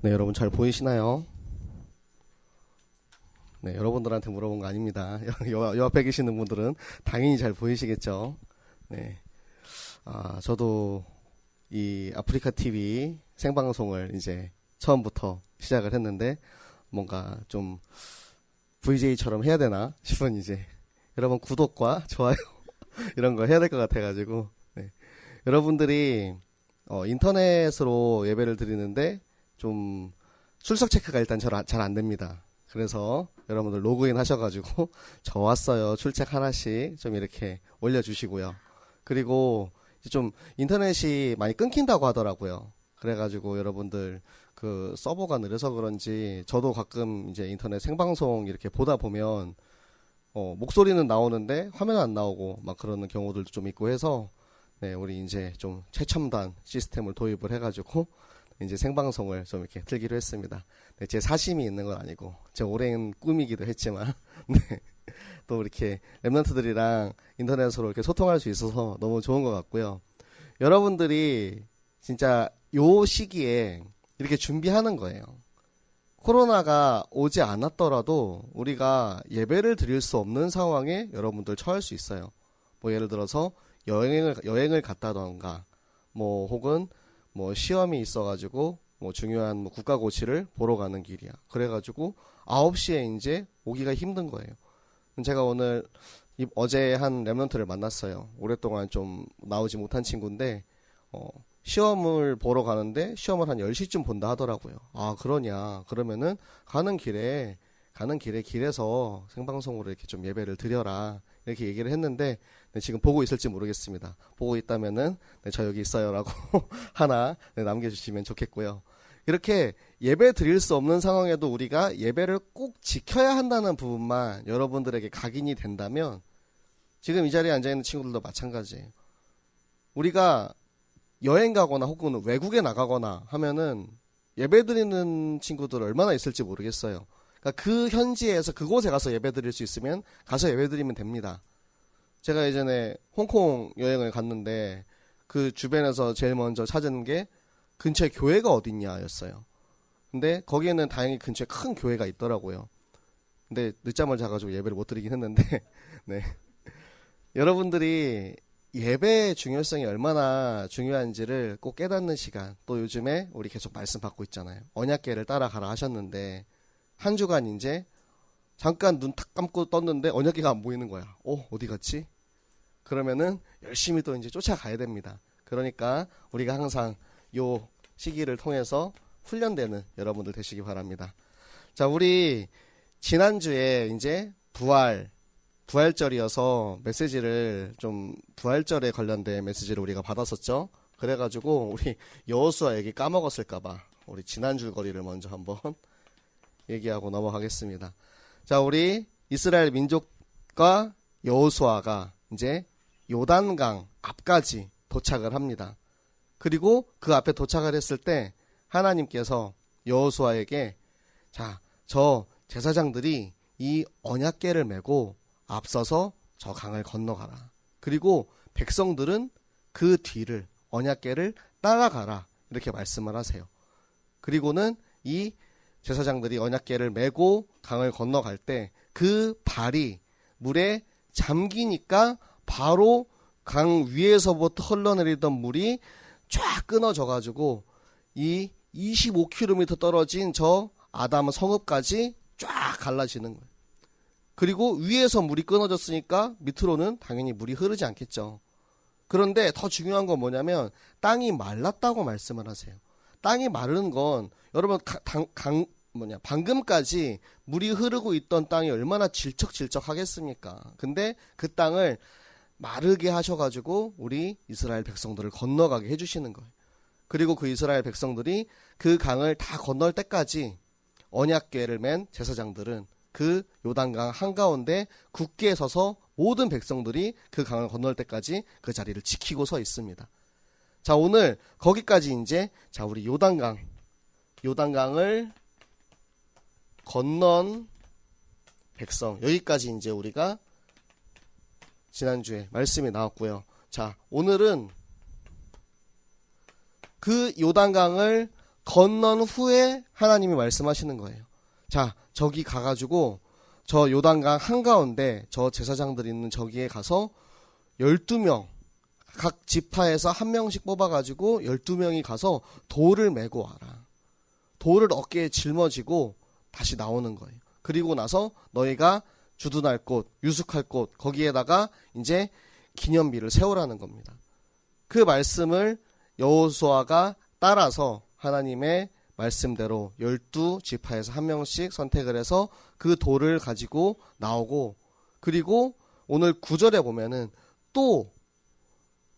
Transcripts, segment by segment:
네, 여러분 잘 보이시나요? 네, 여러분들한테 물어본 거 아닙니다. 요 앞에 계시는 분들은 당연히 잘 보이시겠죠? 네. 저도 이 아프리카 TV 생방송을 이제 처음부터 시작을 했는데 뭔가 좀 VJ처럼 해야 되나 싶은 이제 여러분 구독과 좋아요 이런 거 해야 될 것 같아가지고 네. 여러분들이 인터넷으로 예배를 드리는데 좀 출석 체크가 일단 잘 안 됩니다. 그래서 여러분들 로그인 하셔가지고 저 왔어요 출첵 하나씩 좀 이렇게 올려주시고요. 그리고 좀 인터넷이 많이 끊긴다고 하더라고요. 그래가지고 여러분들 그 서버가 느려서 그런지 저도 가끔 이제 인터넷 생방송 이렇게 보다 보면 목소리는 나오는데 화면 안 나오고 막 그러는 경우들도 좀 있고 해서 네, 우리 이제 좀 최첨단 시스템을 도입을 해가지고 이제 생방송을 좀 이렇게 틀기로 했습니다. 네, 제 사심이 있는 건 아니고 제 오랜 꿈이기도 했지만 네, 또 이렇게 랩런트들이랑 인터넷으로 이렇게 소통할 수 있어서 너무 좋은 것 같고요. 여러분들이 진짜 요 시기에 이렇게 준비하는 거예요. 코로나가 오지 않았더라도 우리가 예배를 드릴 수 없는 상황에 여러분들 처할 수 있어요. 뭐 예를 들어서 여행을 갔다던가 뭐 혹은 뭐 시험이 있어가지고 뭐 중요한 뭐 국가고시를 보러 가는 길이야. 그래가지고 9시에 이제 오기가 힘든 거예요. 제가 오늘 어제 한 랩런트를 만났어요. 오랫동안 좀 나오지 못한 친구인데 시험을 보러 가는데 시험을 한 10시쯤 본다 하더라고요. 아 그러냐. 그러면은 가는 길에 길에서 생방송으로 이렇게 좀 예배를 드려라. 이렇게 얘기를 했는데 네, 지금 보고 있을지 모르겠습니다. 보고 있다면은 네, 저 여기 있어요라고 하나 네, 남겨주시면 좋겠고요. 이렇게 예배 드릴 수 없는 상황에도 우리가 예배를 꼭 지켜야 한다는 부분만 여러분들에게 각인이 된다면 지금 이 자리에 앉아있는 친구들도 마찬가지예요. 우리가 여행 가거나 혹은 외국에 나가거나 하면은 예배 드리는 친구들 얼마나 있을지 모르겠어요. 그러니까 그 현지에서 그곳에 가서 예배 드릴 수 있으면 가서 예배 드리면 됩니다. 제가 예전에 홍콩 여행을 갔는데 그 주변에서 제일 먼저 찾은 게 근처에 교회가 어딨냐였어요. 근데 거기에는 다행히 근처에 큰 교회가 있더라고요. 근데 늦잠을 자가지고 예배를 못 드리긴 했는데 네. 여러분들이 예배의 중요성이 얼마나 중요한지를 꼭 깨닫는 시간, 또 요즘에 우리 계속 말씀 받고 있잖아요. 언약궤를 따라가라 하셨는데 한 주간 이제 잠깐 눈 탁 감고 떴는데 언약궤가 안 보이는 거야. 어디 갔지? 그러면은 열심히 또 이제 쫓아가야 됩니다. 그러니까 우리가 항상 요 시기를 통해서 훈련되는 여러분들 되시기 바랍니다. 자, 우리 지난주에 이제 부활절이어서 메시지를 좀 부활절에 관련된 메시지를 우리가 받았었죠. 그래가지고 우리 여호수아 얘기 까먹었을까봐 우리 지난주 거리를 먼저 한번 얘기하고 넘어가겠습니다. 자, 우리 이스라엘 민족과 여호수아가 이제 요단강 앞까지 도착을 합니다. 그리고 그 앞에 도착을 했을 때 하나님께서 여호수아에게 자, 저 제사장들이 이 언약궤를 메고 앞서서 저 강을 건너가라. 그리고 백성들은 그 뒤를 언약궤를 따라가라. 이렇게 말씀을 하세요. 그리고는 이 제사장들이 언약궤를 메고 강을 건너갈 때 그 발이 물에 잠기니까 바로 강 위에서부터 흘러내리던 물이 쫙 끊어져 가지고 이 25km 떨어진 저 아담 성읍까지 쫙 갈라지는 거예요. 그리고 위에서 물이 끊어졌으니까 밑으로는 당연히 물이 흐르지 않겠죠. 그런데 더 중요한 건 뭐냐면 땅이 말랐다고 말씀을 하세요. 땅이 마른 건 여러분 방금까지 물이 흐르고 있던 땅이 얼마나 질척질척 하겠습니까? 근데 그 땅을 마르게 하셔가지고 우리 이스라엘 백성들을 건너가게 해주시는 거예요. 그리고 그 이스라엘 백성들이 그 강을 다 건널 때까지 언약궤를 맨 제사장들은 그 요단강 한가운데 굳게 서서 모든 백성들이 그 강을 건널 때까지 그 자리를 지키고 서 있습니다. 자, 오늘 거기까지 이제 자, 우리 요단강을 건넌 백성, 여기까지 이제 우리가 지난주에 말씀이 나왔고요. 자, 오늘은 그 요단강을 건넌 후에 하나님이 말씀하시는 거예요. 자, 저기 가가지고 저 요단강 한가운데 저 제사장들이 있는 저기에 가서 12명, 각 지파에서 한 명씩 뽑아가지고 12명이 가서 돌을 메고 와라. 돌을 어깨에 짊어지고 다시 나오는 거예요. 그리고 나서 너희가 주둔할 곳, 유숙할 곳, 거기에다가 이제 기념비를 세우라는 겁니다. 그 말씀을 여호수아가 따라서 하나님의 말씀대로 12지파에서 한 명씩 선택을 해서 그 돌을 가지고 나오고, 그리고 오늘 9절에 보면은 또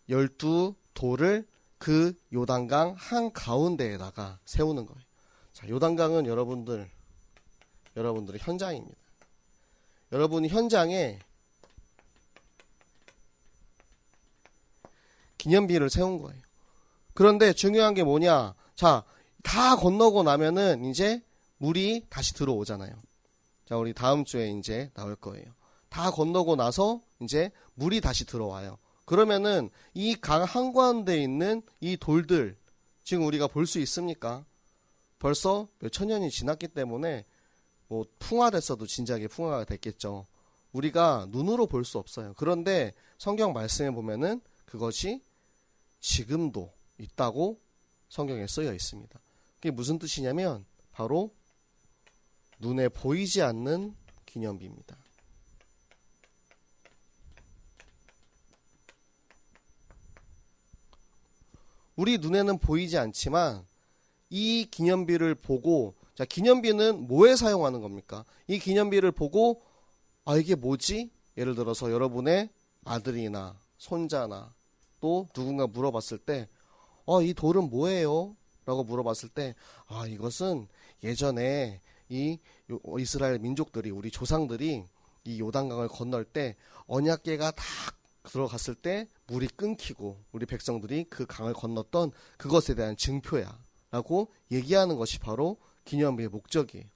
12돌을 그 요단강 한가운데에다가 세우는 거예요. 자, 요단강은 여러분들의 현장입니다. 여러분이 현장에 기념비를 세운 거예요. 그런데 중요한 게 뭐냐? 자, 다 건너고 나면은 이제 물이 다시 들어오잖아요. 자, 우리 다음 주에 이제 나올 거예요. 다 건너고 나서 이제 물이 다시 들어와요. 그러면은 이 강 한가운데 있는 이 돌들 지금 우리가 볼 수 있습니까? 벌써 몇천 년이 지났기 때문에 뭐 풍화됐어도 진작에 풍화가 됐겠죠. 우리가 눈으로 볼 수 없어요. 그런데 성경 말씀에 보면은 그것이 지금도 있다고 성경에 쓰여 있습니다. 그게 무슨 뜻이냐면 바로 눈에 보이지 않는 기념비입니다. 우리 눈에는 보이지 않지만 이 기념비를 보고, 자, 기념비는 뭐에 사용하는 겁니까? 이 기념비를 보고 아, 이게 뭐지? 예를 들어서 여러분의 아들이나 손자나 또 누군가 물어봤을 때 이 돌은 뭐예요? 라고 물어봤을 때 이것은 예전에 이 이스라엘 민족들이, 우리 조상들이 이 요단강을 건널 때 언약궤가 다 들어갔을 때 물이 끊기고 우리 백성들이 그 강을 건넜던 그것에 대한 증표야 라고 얘기하는 것이 바로 기념비의 목적이에요.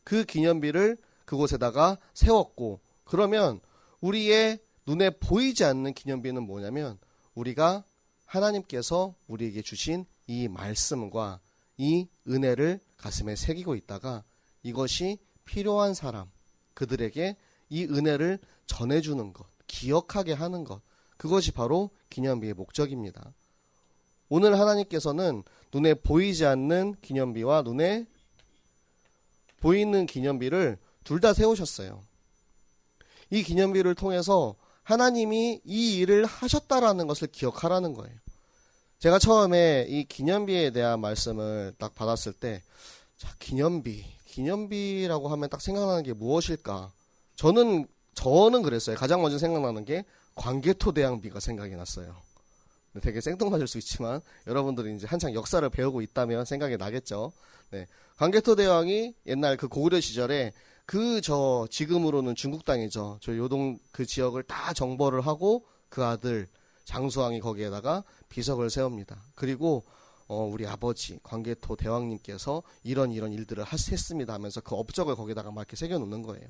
그 기념비를 그곳에다가 세웠고, 그러면 우리의 눈에 보이지 않는 기념비는 뭐냐면 우리가 하나님께서 우리에게 주신 이 말씀과 이 은혜를 가슴에 새기고 있다가 이것이 필요한 사람, 그들에게 이 은혜를 전해주는 것, 기억하게 하는 것, 그것이 바로 기념비의 목적입니다. 오늘 하나님께서는 눈에 보이지 않는 기념비와 눈에 보이는 기념비를 둘 다 세우셨어요. 이 기념비를 통해서 하나님이 이 일을 하셨다라는 것을 기억하라는 거예요. 제가 처음에 이 기념비에 대한 말씀을 딱 받았을 때, 자, 기념비라고 하면 딱 생각나는 게 무엇일까? 저는 그랬어요. 가장 먼저 생각나는 게 광개토대왕비가 생각이 났어요. 되게 생뚱맞을 수 있지만 여러분들이 이제 한창 역사를 배우고 있다면 생각이 나겠죠. 네. 광개토대왕이 옛날 그 고구려 시절에 지금으로는 중국 땅이죠. 저 요동 그 지역을 다 정벌을 하고 그 아들 장수왕이 거기에다가 비석을 세웁니다. 그리고 우리 아버지 광개토 대왕님께서 이런 일들을 했습니다 하면서 그 업적을 거기다가 막 이렇게 새겨놓는 거예요.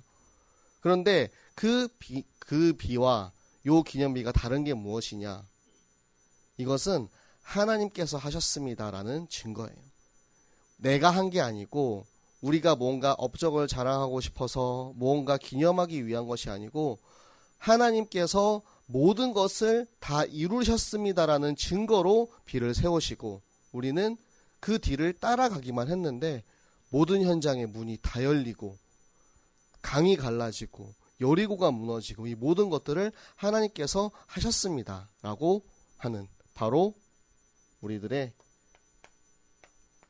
그런데 그 비와 요 기념비가 다른 게 무엇이냐? 이것은 하나님께서 하셨습니다라는 증거예요. 내가 한 게 아니고 우리가 뭔가 업적을 자랑하고 싶어서 뭔가 기념하기 위한 것이 아니고 하나님께서 모든 것을 다 이루셨습니다라는 증거로 비를 세우시고 우리는 그 뒤를 따라가기만 했는데 모든 현장의 문이 다 열리고 강이 갈라지고 여리고가 무너지고 이 모든 것들을 하나님께서 하셨습니다라고 하는 바로 우리들의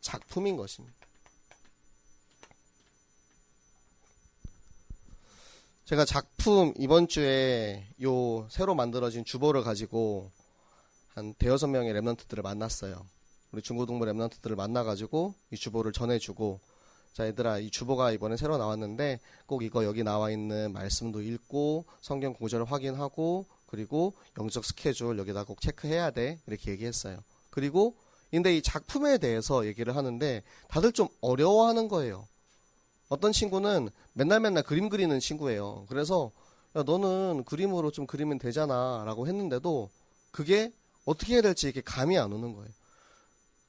작품인 것입니다. 제가 작품 이번 주에 요 새로 만들어진 주보를 가지고 한 대여섯 명의 랩런트들을 만났어요. 우리 중고등부 랩런트들을 만나가지고 이 주보를 전해주고, 자, 얘들아, 이 주보가 이번에 새로 나왔는데 꼭 이거 여기 나와 있는 말씀도 읽고 성경 구절을 확인하고 그리고 영적 스케줄 여기다 꼭 체크해야 돼, 이렇게 얘기했어요. 그리고 근데 이 작품에 대해서 얘기를 하는데 다들 좀 어려워하는 거예요. 어떤 친구는 맨날 그림 그리는 친구예요. 그래서 야, 너는 그림으로 좀 그리면 되잖아 라고 했는데도 그게 어떻게 해야 될지 이렇게 감이 안 오는 거예요.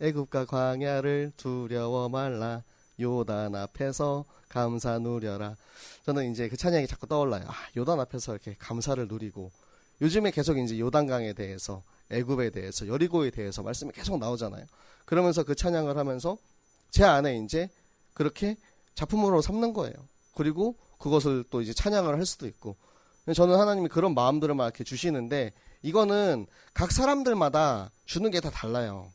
애굽과 광야를 두려워 말라. 요단 앞에서 감사 누려라. 저는 이제 그 찬양이 자꾸 떠올라요. 요단 앞에서 이렇게 감사를 누리고, 요즘에 계속 이제 요단강에 대해서, 애굽에 대해서, 여리고에 대해서 말씀이 계속 나오잖아요. 그러면서 그 찬양을 하면서 제 안에 이제 그렇게 작품으로 삼는 거예요. 그리고 그것을 또 이제 찬양을 할 수도 있고. 저는 하나님이 그런 마음들을 막 이렇게 주시는데, 이거는 각 사람들마다 주는 게 다 달라요.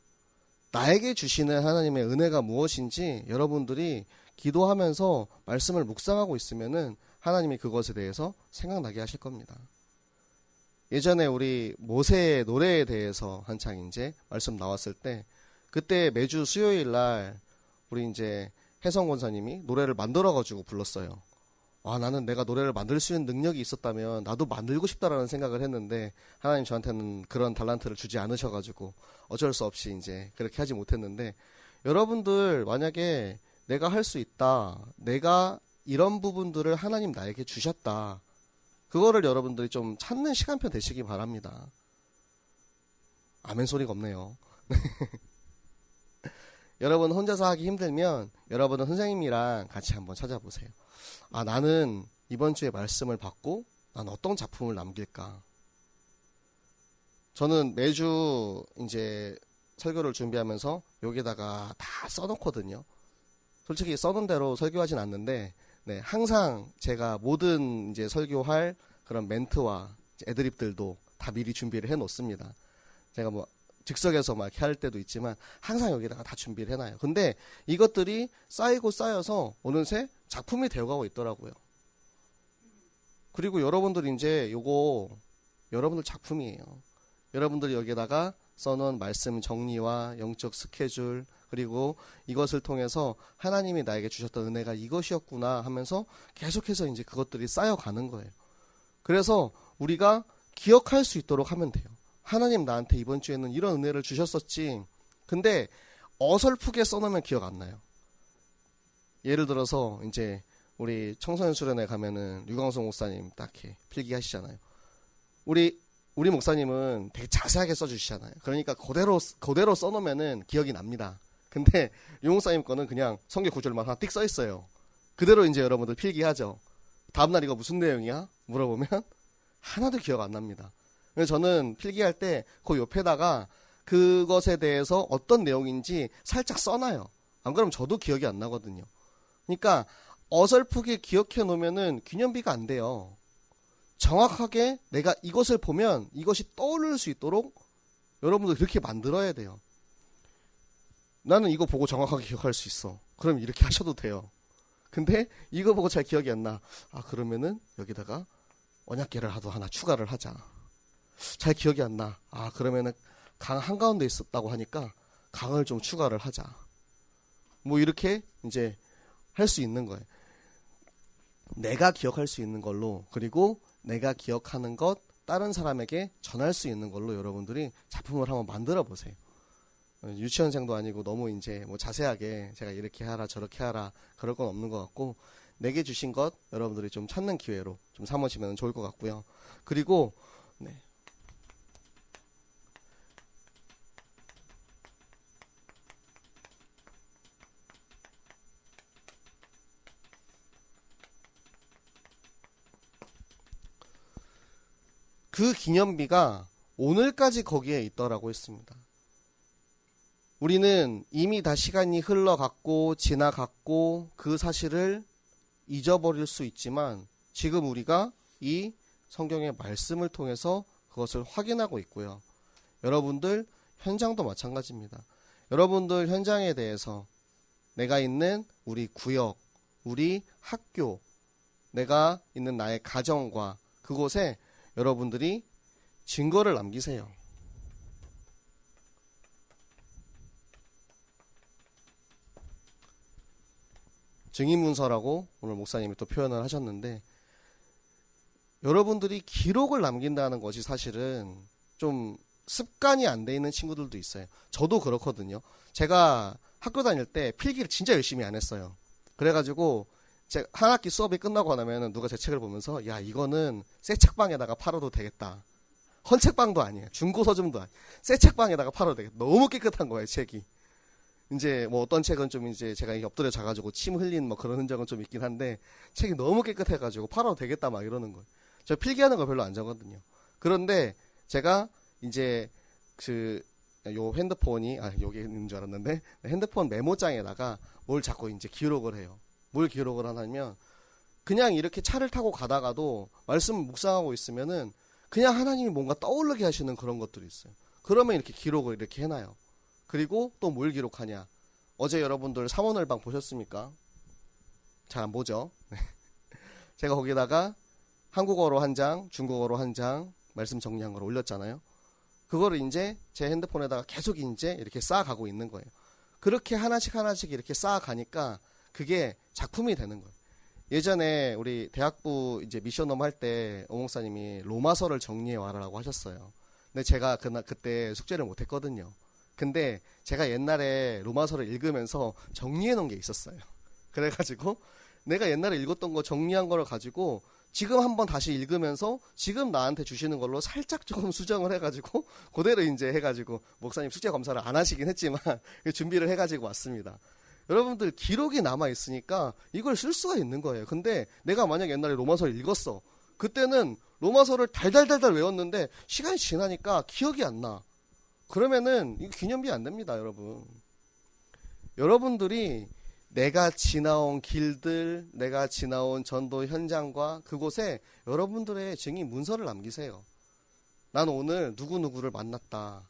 나에게 주시는 하나님의 은혜가 무엇인지 여러분들이 기도하면서 말씀을 묵상하고 있으면은 하나님이 그것에 대해서 생각나게 하실 겁니다. 예전에 우리 모세의 노래에 대해서 한창 이제 말씀 나왔을 때, 그때 매주 수요일 날 우리 이제 혜성 권사님이 노래를 만들어가지고 불렀어요. 나는 내가 노래를 만들 수 있는 능력이 있었다면 나도 만들고 싶다라는 생각을 했는데, 하나님 저한테는 그런 달란트를 주지 않으셔가지고 어쩔 수 없이 이제 그렇게 하지 못했는데, 여러분들 만약에 내가 할 수 있다, 내가 이런 부분들을 하나님 나에게 주셨다, 그거를 여러분들이 좀 찾는 시간표 되시기 바랍니다. 아멘 소리가 없네요. 여러분 혼자서 하기 힘들면 여러분은 선생님이랑 같이 한번 찾아보세요. 나는 이번 주에 말씀을 받고 난 어떤 작품을 남길까? 저는 매주 이제 설교를 준비하면서 여기다가 다 써놓거든요. 솔직히 써놓은 대로 설교하진 않는데, 네, 항상 제가 모든 이제 설교할 그런 멘트와 애드립들도 다 미리 준비를 해 놓습니다. 제가 뭐 즉석에서 막 할 때도 있지만 항상 여기다가 다 준비를 해놔요. 근데 이것들이 쌓이고 쌓여서 어느새 작품이 되어가고 있더라고요. 그리고 여러분들 이제 요거 여러분들 작품이에요. 여러분들이 여기다가 써놓은 말씀 정리와 영적 스케줄, 그리고 이것을 통해서 하나님이 나에게 주셨던 은혜가 이것이었구나 하면서 계속해서 이제 그것들이 쌓여가는 거예요. 그래서 우리가 기억할 수 있도록 하면 돼요. 하나님 나한테 이번 주에는 이런 은혜를 주셨었지. 근데 어설프게 써놓으면 기억 안 나요. 예를 들어서 이제 우리 청소년 수련회 가면은 유광성 목사님 딱 이렇게 필기하시잖아요. 우리 목사님은 되게 자세하게 써주시잖아요. 그러니까 그대로 써놓으면은 기억이 납니다. 근데 유 목사님 거는 그냥 성경 구절만 하나 띡 써있어요. 그대로 이제 여러분들 필기하죠. 다음날 이거 무슨 내용이야? 물어보면 하나도 기억 안 납니다. 그래서 저는 필기할 때 그 옆에다가 그것에 대해서 어떤 내용인지 살짝 써놔요. 안 그러면 저도 기억이 안 나거든요. 그러니까 어설프게 기억해 놓으면은 기념비가 안 돼요. 정확하게 내가 이것을 보면 이것이 떠오를 수 있도록 여러분들 그렇게 만들어야 돼요. 나는 이거 보고 정확하게 기억할 수 있어. 그럼 이렇게 하셔도 돼요. 근데 이거 보고 잘 기억이 안 나. 그러면은 여기다가 언약궤를 하나 추가를 하자. 잘 기억이 안 나. 그러면은 강 한가운데 있었다고 하니까 강을 좀 추가를 하자. 뭐 이렇게 이제 할 수 있는 거예요. 내가 기억할 수 있는 걸로, 그리고 내가 기억하는 것 다른 사람에게 전할 수 있는 걸로 여러분들이 작품을 한번 만들어 보세요. 유치원생도 아니고 너무 이제 뭐 자세하게 제가 이렇게 하라 저렇게 하라 그럴 건 없는 것 같고, 내게 주신 것 여러분들이 좀 찾는 기회로 좀 삼으시면 좋을 것 같고요. 그리고 그 기념비가 오늘까지 거기에 있더라고 했습니다. 우리는 이미 다 시간이 흘러갔고 지나갔고 그 사실을 잊어버릴 수 있지만, 지금 우리가 이 성경의 말씀을 통해서 그것을 확인하고 있고요. 여러분들 현장도 마찬가지입니다. 여러분들 현장에 대해서 내가 있는 우리 구역, 우리 학교, 내가 있는 나의 가정과 그곳에 여러분들이 증거를 남기세요. 증인문서라고 오늘 목사님이 또 표현을 하셨는데, 여러분들이 기록을 남긴다는 것이 사실은 좀 습관이 안 돼 있는 친구들도 있어요. 저도 그렇거든요. 제가 학교 다닐 때 필기를 진짜 열심히 안 했어요. 그래가지고 제 한 학기 수업이 끝나고 나면 누가 제 책을 보면서 야, 이거는 새 책방에다가 팔아도 되겠다. 헌책방도 아니에요. 중고 서점도 아니에요. 새 책방에다가 팔아도 되겠다. 너무 깨끗한 거예요, 책이. 이제 뭐 어떤 책은 좀 이제 제가 엎드려 자가지고 침 흘린 뭐 그런 흔적은 좀 있긴 한데, 책이 너무 깨끗해가지고 팔아도 되겠다 막 이러는 거예요. 저 필기하는 거 별로 안 좋아하거든요. 그런데 제가 이제 요 핸드폰이 여기 있는 줄 알았는데, 핸드폰 메모장에다가 뭘 자꾸 이제 기록을 해요. 뭘 기록을 하냐면, 그냥 이렇게 차를 타고 가다가도 말씀을 묵상하고 있으면은 그냥 하나님이 뭔가 떠오르게 하시는 그런 것들이 있어요. 그러면 이렇게 기록을 이렇게 해놔요. 그리고 또 뭘 기록하냐? 어제 여러분들 삼원을방 보셨습니까? 잘 안 보죠? 제가 거기다가 한국어로 한 장, 중국어로 한 장 말씀 정리한 걸 올렸잖아요. 그거를 이제 제 핸드폰에다가 계속 이제 이렇게 쌓아가고 있는 거예요. 그렇게 하나씩 하나씩 이렇게 쌓아가니까 그게 작품이 되는 거예요. 예전에 우리 대학부 이제 미션홈 할 때 오목사님이 로마서를 정리해 와라라고 하셨어요. 근데 제가 그때 숙제를 못 했거든요. 근데 제가 옛날에 로마서를 읽으면서 정리해 놓은 게 있었어요. 그래가지고 내가 옛날에 읽었던 거 정리한 거를 가지고 지금 한번 다시 읽으면서 지금 나한테 주시는 걸로 살짝 조금 수정을 해가지고 그대로 이제 해가지고, 목사님 숙제 검사를 안 하시긴 했지만 준비를 해가지고 왔습니다. 여러분들 기록이 남아있으니까 이걸 쓸 수가 있는 거예요. 근데 내가 만약 옛날에 로마서를 읽었어. 그때는 로마서를 달달달달 외웠는데 시간이 지나니까 기억이 안 나. 그러면은 이거 기념비 안 됩니다, 여러분. 여러분들이 내가 지나온 길들, 내가 지나온 전도 현장과 그곳에 여러분들의 증인 문서를 남기세요. 난 오늘 누구누구를 만났다.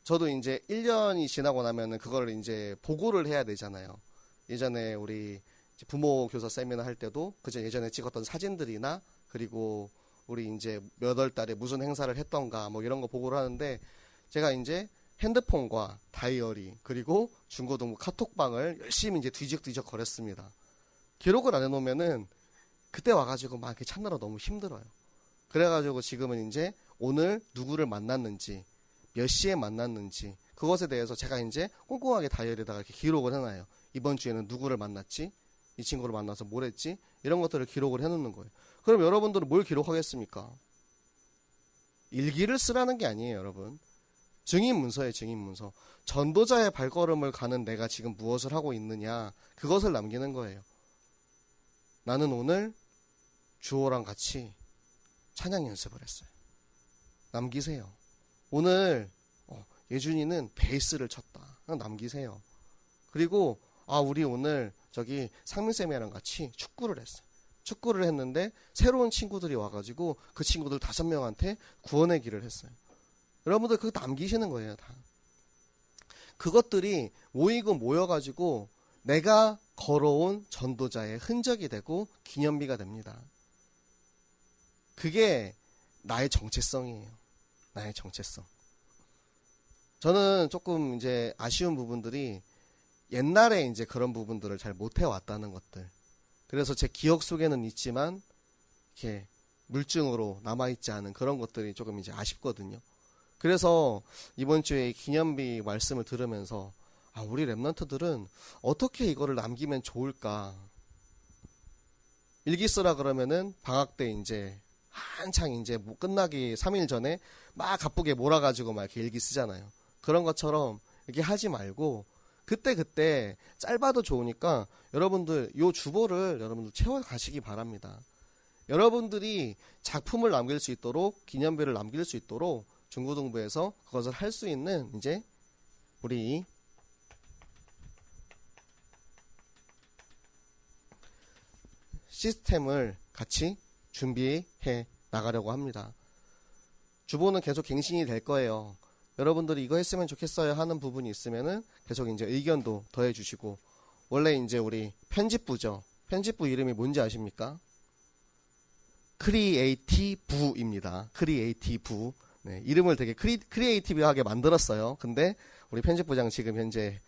저도 이제 1년이 지나고 나면은 그거를 이제 보고를 해야 되잖아요. 예전에 우리 부모 교사 세미나 할 때도 그저 예전에 찍었던 사진들이나, 그리고 우리 이제 몇 월 달에 무슨 행사를 했던가 뭐 이런 거 보고를 하는데, 제가 이제 핸드폰과 다이어리 그리고 중고등부 카톡방을 열심히 이제 뒤적뒤적 거렸습니다. 기록을 안 해놓으면은 그때 와가지고 막 이렇게 찾느라 너무 힘들어요. 그래가지고 지금은 이제 오늘 누구를 만났는지, 몇 시에 만났는지 그것에 대해서 제가 이제 꼼꼼하게 다이어리에다가 이렇게 기록을 해놔요. 이번 주에는 누구를 만났지? 이 친구를 만나서 뭘 했지? 이런 것들을 기록을 해놓는 거예요. 그럼 여러분들은 뭘 기록하겠습니까? 일기를 쓰라는 게 아니에요, 여러분. 증인문서예요, 증인문서. 전도자의 발걸음을 가는 내가 지금 무엇을 하고 있느냐, 그것을 남기는 거예요. 나는 오늘 주호랑 같이 찬양 연습을 했어요. 남기세요. 오늘 예준이는 베이스를 쳤다. 남기세요. 그리고 우리 오늘 저기 상민쌤이랑 같이 축구를 했어요. 축구를 했는데 새로운 친구들이 와가지고 그 친구들 5명한테 구원의 길을 했어요. 여러분들 그거 남기시는 거예요. 다. 그것들이 모이고 모여가지고 내가 걸어온 전도자의 흔적이 되고 기념비가 됩니다. 그게 나의 정체성이에요. 나의 정체성. 저는 조금 이제 아쉬운 부분들이 옛날에 이제 그런 부분들을 잘 못해왔다는 것들. 그래서 제 기억 속에는 있지만 이렇게 물증으로 남아있지 않은 그런 것들이 조금 이제 아쉽거든요. 그래서 이번 주에 기념비 말씀을 들으면서 우리 랩런트들은 어떻게 이거를 남기면 좋을까? 일기 쓰라 그러면은 방학 때 이제 한창 이제 뭐 끝나기 3일 전에 막 가쁘게 몰아가지고 막 이렇게 일기 쓰잖아요. 그런 것처럼 이렇게 하지 말고 그때 짧아도 좋으니까 여러분들 요 주보를 여러분들 채워 가시기 바랍니다. 여러분들이 작품을 남길 수 있도록 기념비를 남길 수 있도록 중고등부에서 그것을 할 수 있는 이제 우리 시스템을 같이 준비해 나가려고 합니다. 주보는 계속 갱신이 될 거예요. 여러분들이 이거 했으면 좋겠어요 하는 부분이 있으면은 계속 이제 의견도 더해 주시고, 원래 이제 우리 편집부죠. 편집부 이름이 뭔지 아십니까? 크리에이티브입니다. 크리에이티브. 네, 이름을 되게 크리에이티브하게 만들었어요. 근데 우리 편집부장 지금 현재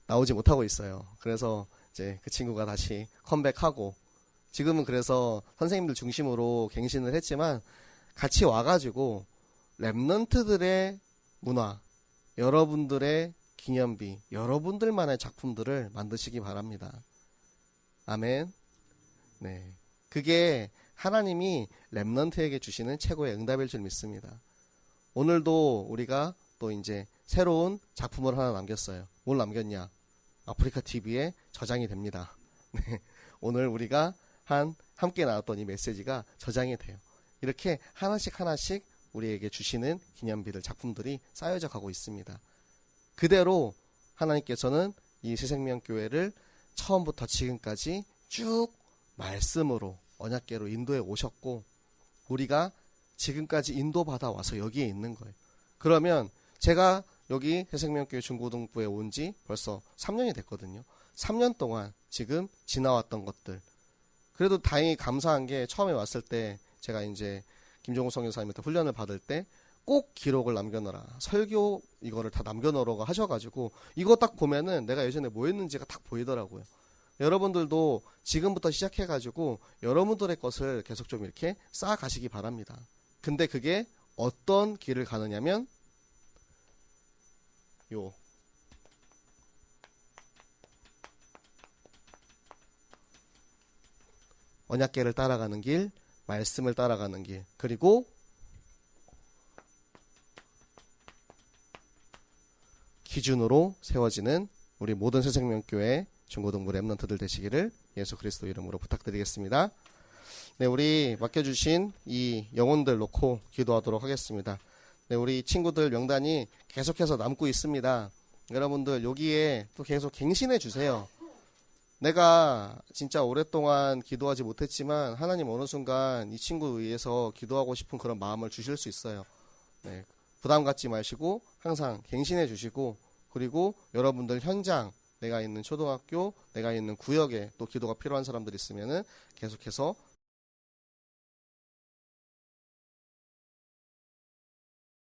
나오지 못하고 있어요. 그래서 이제 그 친구가 다시 컴백하고, 지금은 그래서 선생님들 중심으로 갱신을 했지만 같이 와가지고 랩런트들의 문화, 여러분들의 기념비, 여러분들만의 작품들을 만드시기 바랍니다. 아멘. 네, 그게 하나님이 랩런트에게 주시는 최고의 응답일 줄 믿습니다. 오늘도 우리가 또 이제 새로운 작품을 하나 남겼어요. 뭘 남겼냐? 아프리카 TV에 저장이 됩니다. 네, 오늘 우리가 함께 나눴던 이 메시지가 저장이 돼요. 이렇게 하나씩 우리에게 주시는 기념비들, 작품들이 쌓여져 가고 있습니다. 그대로 하나님께서는 이 새생명교회를 처음부터 지금까지 쭉 말씀으로 언약궤로 인도해 오셨고, 우리가 지금까지 인도받아 와서 여기에 있는 거예요. 그러면 제가 여기 새생명교회 중고등부에 온 지 벌써 3년이 됐거든요. 3년 동안 지금 지나왔던 것들, 그래도 다행히 감사한 게 처음에 왔을 때 제가 이제 김종우 선교사님한테 훈련을 받을 때 꼭 기록을 남겨놔라, 설교 이거를 다 남겨놓으라고 하셔가지고 이거 딱 보면은 내가 예전에 뭐 했는지가 딱 보이더라고요. 여러분들도 지금부터 시작해가지고 여러분들의 것을 계속 좀 이렇게 쌓아가시기 바랍니다. 근데 그게 어떤 길을 가느냐면 언약궤를 따라가는 길, 말씀을 따라가는 길, 그리고 기준으로 세워지는 우리 모든 새생명교회 중고등부 랩런트들 되시기를 예수 그리스도 이름으로 부탁드리겠습니다. 네, 우리 맡겨주신 이 영혼들 놓고 기도하도록 하겠습니다. 네, 우리 친구들 명단이 계속해서 남고 있습니다. 여러분들 여기에 또 계속 갱신해 주세요. 내가 진짜 오랫동안 기도하지 못했지만 하나님 어느 순간 이 친구 위해서 기도하고 싶은 그런 마음을 주실 수 있어요. 네, 부담 갖지 마시고 항상 갱신해 주시고, 그리고 여러분들 현장, 내가 있는 초등학교, 내가 있는 구역에 또 기도가 필요한 사람들 있으면은 계속해서